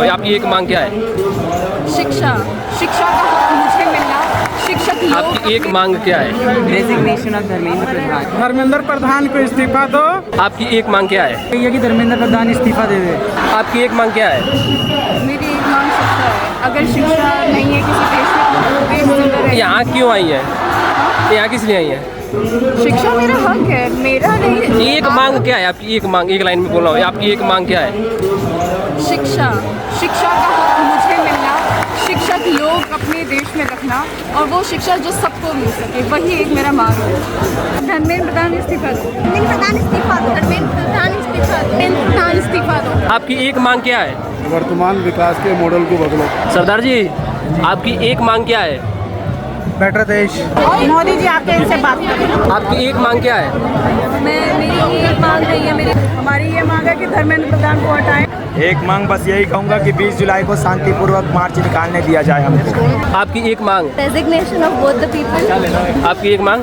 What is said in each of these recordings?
और आपकी एक मांग क्या है? शिक्षा, शिक्षा का हक मुझे मिलना। शिक्षक लोग आपकी एक मांग क्या है? Resignation of Dharmendra Pradhan. धर्मेंद्र प्रधान को इस्तीफा दो। आपकी एक मांग क्या है? ये कि धर्मेंद्र प्रधान इस्तीफा दे दे। आपकी एक मांग क्या है? मेरी एक मांग शिक्षा है। अगर शिक्षा नहीं है किसी देश में तो देश जिंदा रहेगा। यहाँ क्यों आई है? यहाँ किस लिए आई है? शिक्षा मेरा हक है, मेरा नहीं। एक मांग क्या है आपकी? एक मांग, एक लाइन में बोल रहा हूँ, आपकी एक मांग क्या है? शिक्षा, शिक्षा का हक मुझे मिलना। शिक्षक लोग अपने देश में रखना और वो शिक्षा जो सबको मिल सके, वही एक मेरा मांग है। धर्मेंद्र प्रधान इस्तीफा दो। धर्मेंद्र प्रधान इस्तीफा दो। धर्मेंद्र प्रधान इस्तीफा दो। धर्मेंद्र प्रधान इस्तीफा दो। आपकी एक मांग क्या है? वर्तमान विकास के मॉडल को बदलो। सरदार जी, आपकी एक मांग क्या है? बेटर देश। मोदी जी आके इनसे बात करें। आपकी एक मांग क्या है? मेरी एक मांग नहीं है। हमारी ये मांग है कि धर्मेंद्र प्रधान को हटाएं। एक मांग बस यही कहूँगा कि 20 जुलाई को शांतिपूर्वक मार्च निकालने दिया जाए हमको। आपकी एक मांग? Resignation of both the people. आपकी एक मांग?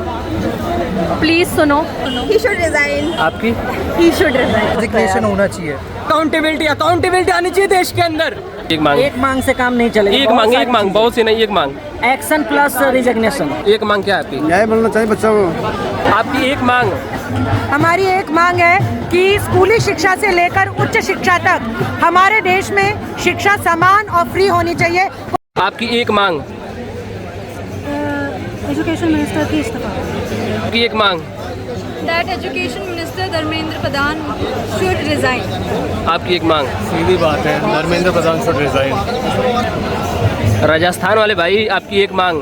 प्लीज सुनो। He should resign. आपकी? He should resign. रेजिग्नेशन होना चाहिए। अकाउंटेबिलिटी आनी चाहिए देश के अंदर। एक मांग? एक मांग से काम नहीं चलेगा। एक मांग, बहुत सी नहीं, एक मांग। Action plus resignation. एक मांग क्या है आपकी? न्याय मिलना चाहिए बच्चों को। आपकी एक मांग? हमारी एक मांग है कि स्कूली शिक्षा से लेकर उच्च शिक्षा तक हमारे देश में शिक्षा समान और फ्री होनी चाहिए। आपकी एक मांग? एजुकेशन मिनिस्टर की इस्तीफा। आपकी एक मांग? That education minister Dharmendra Pradhan should resign. आपकी एक मांग? सीधी बात है, धर्मेंद्र प्रधान शुड रिजाइन। राजस्थान वाले भाई, आपकी एक मांग?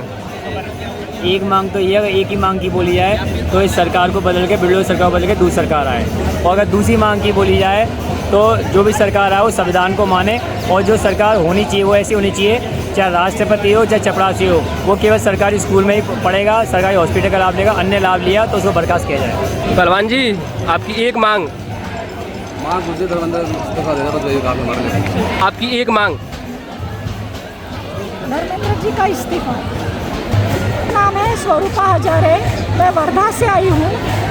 एक मांग तो ये एक ही मांग की बोली जाए तो इस सरकार को बदल के विरोधी सरकार को बदल के दूसरी सरकार आए, और अगर दूसरी मांग की बोली जाए तो जो भी सरकार आए वो संविधान को माने, और जो सरकार होनी चाहिए वो ऐसी होनी चाहिए, चाहे राष्ट्रपति हो चाहे चपरासी हो, वो केवल सरकारी स्कूल में ही पढ़ेगा, सरकारी हॉस्पिटल का लाभ लेगा, अन्य लाभ लिया तो उसको बर्खास्त किया जाए। पहलवान जी, आपकी एक मांग? आपकी एक मांग? धर्मेंद्र जी का इस्तीफा। नाम है स्वरूपा हजारे, मैं वर्धा से आई हूँ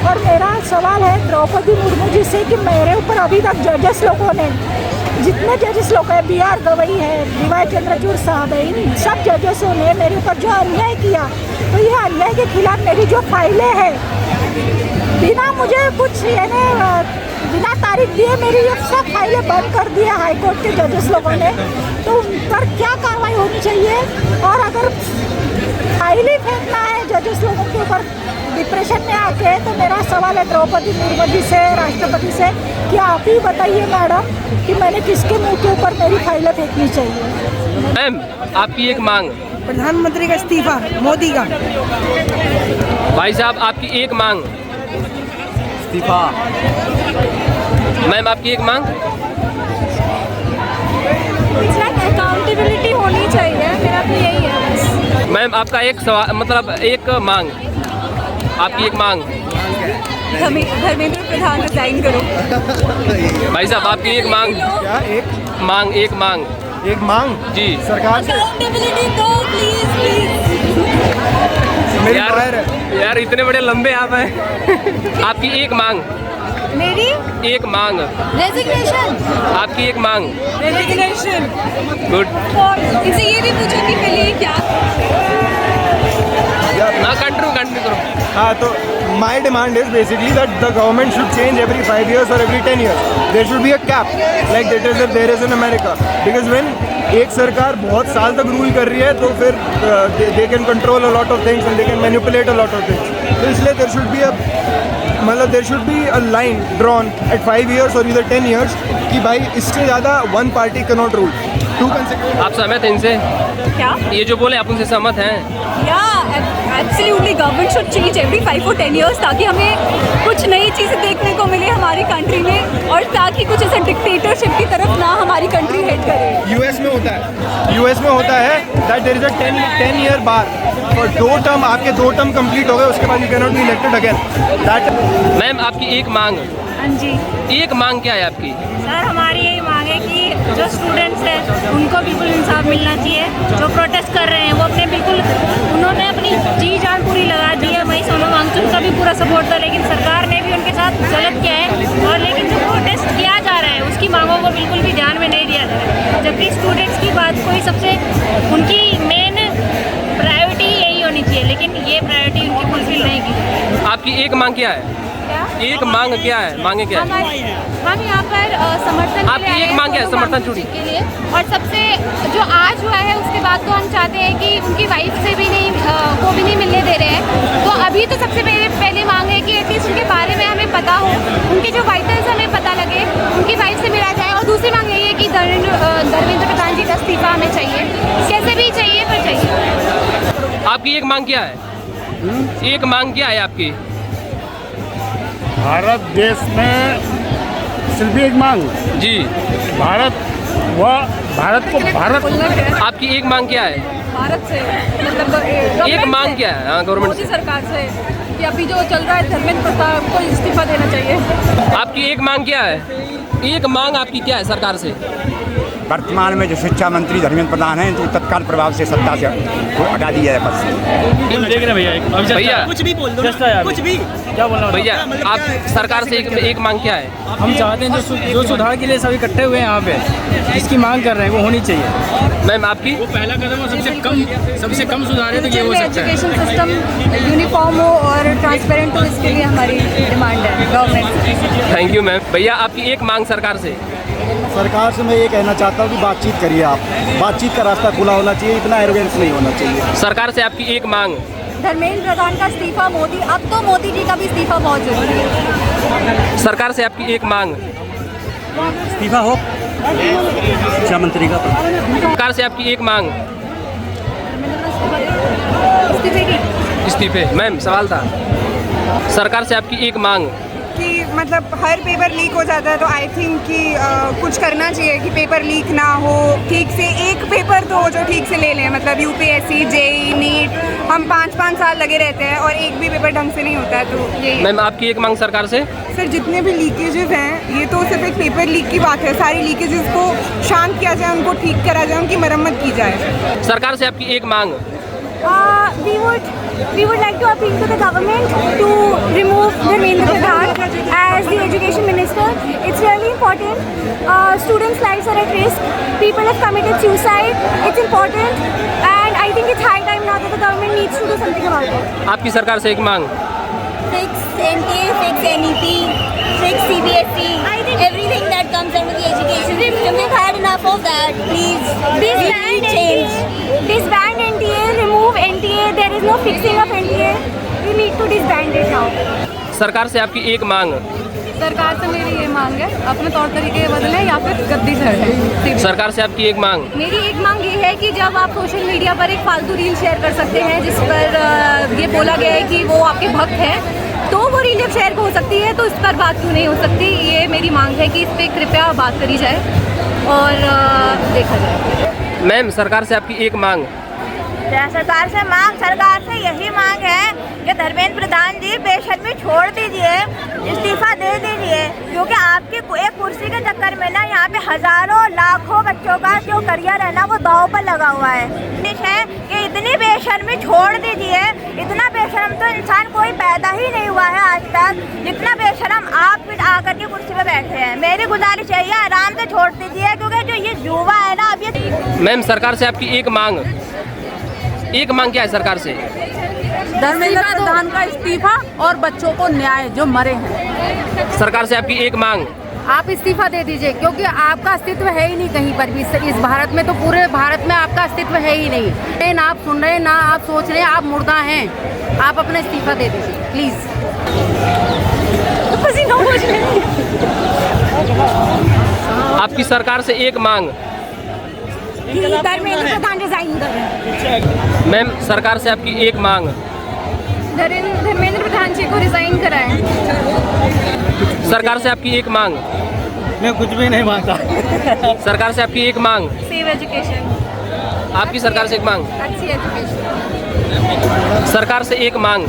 और मेरा सवाल है द्रौपदी मुर्मू जी से कि मेरे ऊपर अभी तक जजेस लोगों ने, जितने जजेस लोग हैं, BR गवई है, DY चंद्रचूड़ साहब है, इन सब जजेसों ने मेरे ऊपर जो अन्याय किया, तो ये अन्याय के खिलाफ मेरी जो फाइलें हैं, बिना मुझे कुछ यानी बिना तारीख दिए मेरी ये सब फाइलें बंद कर दी है हाईकोर्ट के जजेस लोगों ने, तो उन पर क्या कार्रवाई होनी चाहिए? और अगर फाइल ही फेंकना है जजेस लोगों के ऊपर डिप्रेशन में आके, तो मेरा सवाल है द्रौपदी मुर्मू जी से, राष्ट्रपति से, कि आप ही बताइए मैडम कि मैंने किसके मुंह के ऊपर मेरी फाइलें फेंकनी चाहिए? मैम, आपकी एक मांग? प्रधानमंत्री का इस्तीफा, मोदी का। भाई साहब, आपकी एक मांग? इस्तीफा। मैम, आपकी एक मांग? अकाउंटेबिलिटी होनी चाहिए, मेरा भी यही है बस। मैम, आपका एक सवाल, मतलब एक मांग, आपकी एक मांग? धर्मेंद्र प्रधान रिजाइन करो। भाई साहब, आपकी एक मांग? क्या एक मांग, एक मांग? एक मांग जी। सरकार से। अकाउंटेबिलिटी दो प्लीज। मेरी लॉयर है। यार इतने बड़े लंबे आप हैं। आपकी एक मांग? मेरी एक मांग? रेजिग्नेशन। आपकी एक मांग? रेजिग्नेशन। गुड। इनसे ये भी पूछो कि मेरे लिए क्या? हाँ, कंटिन्यू करो। हाँ, तो my demand is basically that the government should change every 5 years or every 10 years. There should be a cap like there is in America. Because when एक सरकार बहुत साल तक रूल कर रही है तो फिर they can control a lot of things and they can manipulate a lot of things. तो इसलिए there should be a line drawn at 5 years or either 10 years कि भाई इससे ज़्यादा one party cannot rule. आप सहमत हैं इनसे? क्या? ये जो बोले आप उनसे सहमत हैं? Absolutely government should change every 5 or 10 years ताकि हमें कुछ नई चीज़ें देखने को मिले हमारी कंट्री में, और ताकि कुछ ऐसा डिक्टेटरशिप की तरफ ना हमारी कंट्री हेड करे। US में होता है that there is a 10 year bar और 2 टर्म, आपके 2 टर्म कंप्लीट हो गए उसके बाद you cannot be elected again. Ma'am, आपकी एक मांग? हाँ जी एक मांग क्या है आपकी? सर, हमारी यही मांग है कि जो स्टूडेंट्स हैं उनको बिल्कुल इंसाफ मिलना चाहिए। जो प्रोटेस्ट कर रहे हैं वो अपने बिल्कुल, उन्होंने अपनी जी जान पूरी लगा दी है। वही सोनम वांगचुक का भी पूरा सपोर्ट था, लेकिन सरकार ने भी उनके साथ गलत किया है, और लेकिन जो प्रोटेस्ट किया जा रहा है उसकी मांगों को बिल्कुल भी ध्यान में नहीं दिया जा रहा है, जबकि स्टूडेंट्स की बात कोई सबसे उनकी मेन प्रायोरिटी यही होनी चाहिए, लेकिन ये प्रायोरिटी उनकी फुलफिल नहीं की। आपकी एक मांग क्या है? एक मांग क्या है? मांगे क्या है? हम यहाँ पर समर्थन आपकी एक मांग क्या है? समर्थन चूड़ी के लिए, और सबसे जो आज हुआ है उसके बाद तो हम चाहते हैं कि उनकी वाइफ से भी नहीं को भी नहीं मिलने दे रहे हैं। तो अभी तो सबसे पहले मांग है कि एटलीस्ट उनके बारे में हमें पता हो, उनके जो वाइटल्स हमें पता लगे, उनकी वाइफ से मिला जाए। और दूसरी मांग यही है कि धर्मेंद्र प्रधान जी का इस्तीफा हमें चाहिए, कैसे भी चाहिए पर चाहिए। आपकी एक मांग क्या है? एक मांग क्या है आपकी? भारत देश में सिर्फ एक मांग जी, भारत आपकी एक मांग क्या है? भारत से मतलब एक मांग क्या है? हाँ, गवर्नमेंट मोदी से। सरकार से कि अभी जो चल रहा है धर्मेंद्र प्रधान को इस्तीफा देना चाहिए। आपकी एक मांग क्या है? एक मांग आपकी क्या है सरकार से? वर्तमान में जो शिक्षा मंत्री धर्मेंद्र प्रधान हैं तो तत्काल प्रभाव से सत्ता से हटा दिया है बस। देख रहे भैया, भैया कुछ भी बोल दो, कुछ भी। क्या बोलना भैया, आप सरकार से एक मांग क्या है? हम चाहते हैं जो सुधार के लिए सभी इकट्ठे हुए हैं यहाँ पे, जिसकी मांग कर रहे हैं वो होनी चाहिए। मैम आपकी? वो पहला कदम हो, सबसे कम सुधार है तो ये हो सकता है। एजुकेशन सिस्टम यूनिफॉर्म हो और ट्रांसपेरेंट हो, इसके लिए हमारी डिमांड है गवर्नमेंट। Thank you ma'am. भैया आपकी एक मांग सरकार से? सरकार से मैं ये कहना चाहता हूँ कि बातचीत करिए आप, बातचीत का रास्ता खुला होना चाहिए, इतना एरोगेंस नहीं होना चाहिए। सरकार से आपकी एक मांग? धर्मेंद्र प्रधान का इस्तीफा, मोदी, अब तो मोदी जी का भी इस्तीफा बहुत जरूरी है। सरकार से आपकी एक मांग? इस्तीफा हो शिक्षा मंत्री का। सरकार से आपकी एक मांग? इस्तीफे। मैम सवाल था, सरकार से आपकी एक मांग? कि मतलब हर पेपर लीक हो जाता है, तो आई थिंक कि कुछ करना चाहिए कि पेपर लीक ना हो, ठीक से एक पेपर तो जो ठीक से ले लें। मतलब यूपीएससी, जेई, नीट, हम 5-5 साल लगे रहते हैं और एक भी पेपर ढंग से नहीं होता है। तो ये मैम आपकी एक मांग सरकार से? सर, जितने भी लीकेजेस हैं, ये तो सिर्फ एक पेपर लीक की बात है, सारी लीकेजेस को शांत किया जाए, उनको ठीक करा जाए, उनकी मरम्मत की जाए। सरकार से आपकी एक मांग? We would like to appeal to the government to remove Dharmendra Pradhan as the education minister. It's really important. Students' lives are at risk. People have committed suicide. It's important, and I think it's high time now that the government needs to do something about it. आपकी सरकार से एक मांग? Fix NTA, fix NEP, fix CBSE, everything that comes under the education system. We've had enough of that. Please, disband change. Disband NTA, remove NTA. There is no fixing of NTA. We need to disband it now. सरकार से आपकी एक मांग? सरकार से मेरी ये मांग है, अपने तौर तरीके बदलें या फिर गद्दी झड़ें। सरकार से आपकी एक मांग? मेरी एक मांग ये है कि जब आप सोशल मीडिया पर एक फालतू रील शेयर कर सकते हैं जिस पर ये बोला गया है कि वो आपके भक्त हैं, तो वो रील जब शेयर हो सकती है तो इस पर बात क्यों नहीं हो सकती। ये मेरी मांग है कि इस पर कृपया बात करी जाए और देखा जाए। मैम सरकार से आपकी एक मांग? सरकार से यही मांग है कि धर्मेंद्र प्रधान जी बेशर्मी छोड़ दीजिए, इस्तीफा दे दीजिए, क्योंकि आपकी एक कुर्सी के चक्कर में ना यहाँ पे हजारों लाखों बच्चों का जो करियर है ना वो दांव पर लगा हुआ है। कि इतनी बेशर्मी छोड़ दीजिए। इतना बेशर्म तो इंसान कोई पैदा ही नहीं हुआ है आज तक, जितना बेशर्म आप आकर के कुर्सी पे बैठे हैं। मेरी गुजारिश है आराम से छोड़ दीजिए, क्योंकि जो ये युवा है ना अब ये। मैम सरकार से आपकी एक मांग? एक मांग क्या है सरकार से? धर्मेंद्र प्रधान का इस्तीफा और बच्चों को न्याय जो मरे हैं। सरकार से आपकी एक मांग? आप इस्तीफा दे दीजिए, क्योंकि आपका अस्तित्व है ही नहीं कहीं पर भी इस भारत में। तो पूरे भारत में आपका अस्तित्व है ही नहीं। ना आप सुन रहे हैं, ना आप सोच रहे हैं, आप मुर्दा हैं। आप अपना इस्तीफा दे दीजिए प्लीज। आपकी सरकार से एक मांग? धर्मेंद्र प्रधान रिजाइन करें। मैम सरकार से आपकी एक मांग? धर्मेंद्र प्रधान जी को रिजाइन कराएं। सरकार से आपकी एक मांग? मैं कुछ भी नहीं मांगता। सरकार से आपकी एक मांग? Save education. आपकी सरकार से एक मांग? अच्छी एजुकेशन। सरकार से एक मांग?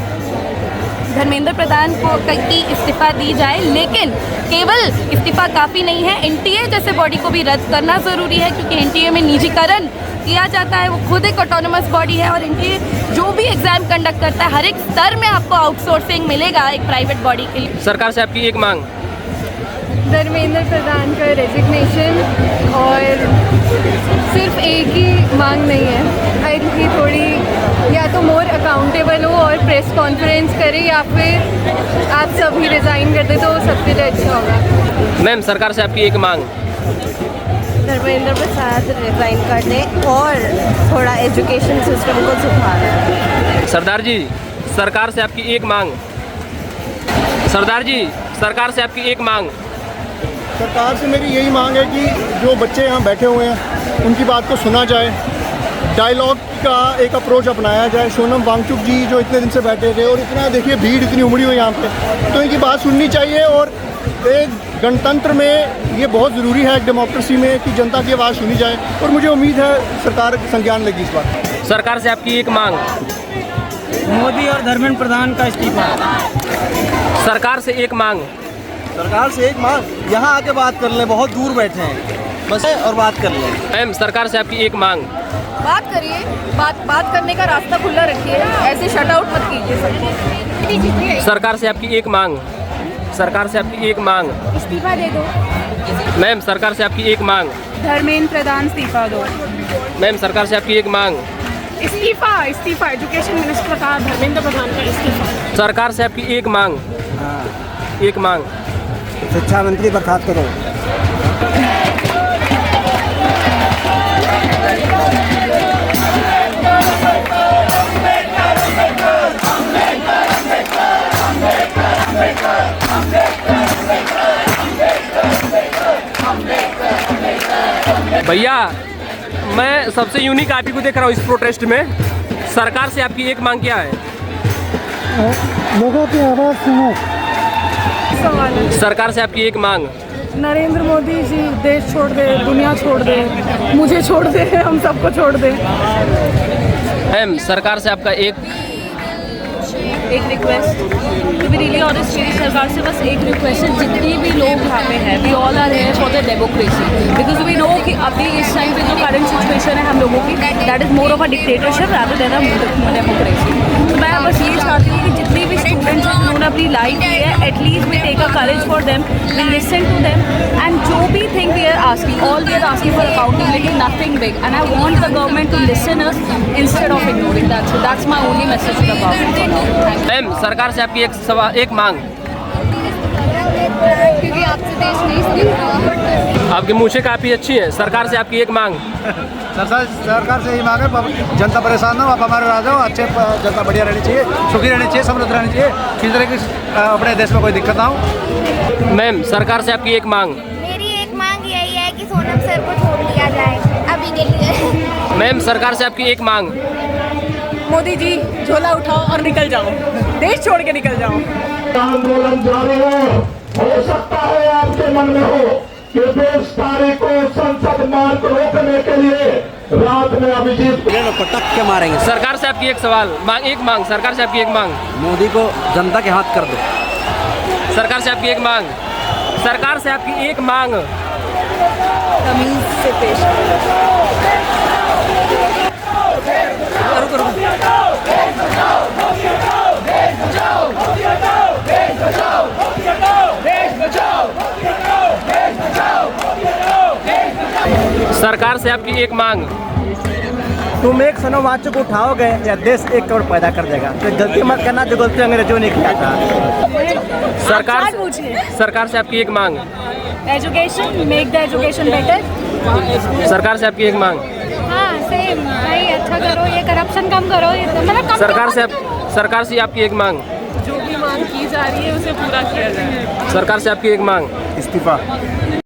धर्मेंद्र प्रधान को की इस्तीफा दी जाए, लेकिन केवल इस्तीफा काफ़ी नहीं है, एनटीए जैसे बॉडी को भी रद्द करना ज़रूरी है, क्योंकि एनटीए में निजीकरण किया जाता है। वो खुद एक ऑटोनोमस बॉडी है और एनटीए जो भी एग्जाम कंडक्ट करता है हर एक स्तर में आपको आउटसोर्सिंग मिलेगा एक प्राइवेट बॉडी के लिए। सरकार से आपकी एक मांग? धर्मेंद्र प्रधान का रेजिग्नेशन, और सिर्फ एक ही मांग नहीं है, आई थिंक थोड़ी या तो मोर अकाउंटेबल हो और प्रेस कॉन्फ्रेंस करे, या फिर आप सभी रिज़ाइन कर दे तो सबके लिए अच्छा होगा। मैम, सरकार से आपकी एक मांग। धर्मेंद्र प्रसाद रिजाइन कर दें और थोड़ा एजुकेशन सिस्टम को सुधारें। सरदार जी, सरकार से आपकी एक मांग। सरदार जी, सरकार से आपकी एक मांग। सरकार से मेरी यही मांग है कि जो बच्चे यहाँ बैठे हुए हैं उनकी बात को सुना जाए, डायलॉग का एक अप्रोच अपनाया जाए। सोनम वांगचुक जी जो इतने दिन से बैठे थे और इतना देखिए भीड़ इतनी उमड़ी हुई यहाँ पे, तो इनकी बात सुननी चाहिए। और एक गणतंत्र में ये बहुत ज़रूरी है, एक डेमोक्रेसी में, कि जनता की आवाज़ सुनी जाए, और मुझे उम्मीद है सरकार संज्ञान लेगी इस बात। सरकार से आपकी एक मांग। मोदी और धर्मेंद्र प्रधान का इस्तीफा। सरकार से एक मांग। सरकार से एक मांग, यहाँ आके बात कर ले, बहुत दूर बैठे हैं बस, और बात कर ले। मैम, सरकार से आपकी एक मांग। बात करिए, बात करने का रास्ता खुला रखिए, ऐसे शट आउट मत कीजिए सबको। सरकार से आपकी एक मांग। सरकार से आपकी एक मांग। इस्तीफा दे दो। मैम, सरकार से आपकी एक मांग। धर्मेंद्र प्रधान इस्तीफा दो। मैम, सरकार से आपकी एक मांग। इस्तीफा एजुकेशन मिनिस्टर का धर्मेंद्र प्रधान का इस्तीफा। सरकार से आपकी एक मांग। एक मांग। शिक्षा मंत्री बर्खास्त करो। भैया, मैं सबसे यूनिक आप ही को देख रहा हूँ इस प्रोटेस्ट में। सरकार से आपकी एक मांग क्या है? लोगों की आवाज़ सुनो। सरकार से आपकी एक मांग। नरेंद्र मोदी जी देश छोड़ दे, दुनिया छोड़ दे, मुझे छोड़ दे, हम सबको छोड़ दे। मैम, सरकार से आपका एक request, to be really honest, मेरी सरकार से बस एक रिक्वेस्ट है, जितने भी लोग यहाँ पे हैं, we all are here for the democracy, because we know कि अभी इस टाइम पे जो करंट सिचुएशन है हम लोगों की, that is more of a dictatorship rather than a democracy. तो मैं बस ये चाहती हूँ कि जितने भी स्टूडेंट्स हैं जिन्होंने अपनी लाइफ दी है, at least we take a courage for them, we listen to them, and जो भी thing we are asking, all we are asking for accountability, nothing big, and I want the government to listen us instead of ignoring that. So that's my only message to the government. Ma'am, सरकार से आपकी एक मांग। क्योंकि आपसे देश नहीं सुधरा। आपकी मूछें काफ़ी अच्छी हैं। सरकार से आपकी एक मांग। सरकार से यही मांग है, जनता परेशान ना हो, आप हमारे राजा हो, अच्छे जनता बढ़िया रहनी चाहिए, सुखी रहनी चाहिए, समृद्ध रहनी चाहिए, किसी तरह की अपने देश में कोई दिक्कत ना हो। मैम, सरकार से आपकी एक मांग। मेरी एक मांग यही है कि सोनम सर को छोड़ दिया जाए अभी के लिए। मैम, सरकार से आपकी एक मांग। मोदी जी झोला उठाओ और निकल जाओ, देश छोड़ के निकल जाओ। आंदोलन जारी हो सकता है आपके मन में हो कि बेरोजगारी को संसद मार्ग रोकने के लिए रात में अभिजीत पटक के मारेंगे। सरकार से आपकी एक सवाल मांग, एक मांग। सरकार से आपकी एक मांग। मोदी को जनता के हाथ कर दो। सरकार से आपकी एक मांग। सरकार से आपकी एक मांग। तमीज से पेश सरकार से आपकी एक मांग। तुम एक सोनम वांगचुक को उठाओगे या देश एक करोड़ पैदा कर देगा, तो गलती मत करना जो गलती अंग्रेजों ने किया था। सरकार से आपकी एक मांग। Education, make the education better. सरकार से आपकी एक मांग। हाँ सेम भाई, अच्छा करो, ये करप्शन कम करो, ये मतलब कम। सरकार से आपकी एक मांग। जो भी मांग की जा रही है उसे पूरा किया जाए। सरकार से आपकी एक मांग। इस्तीफा।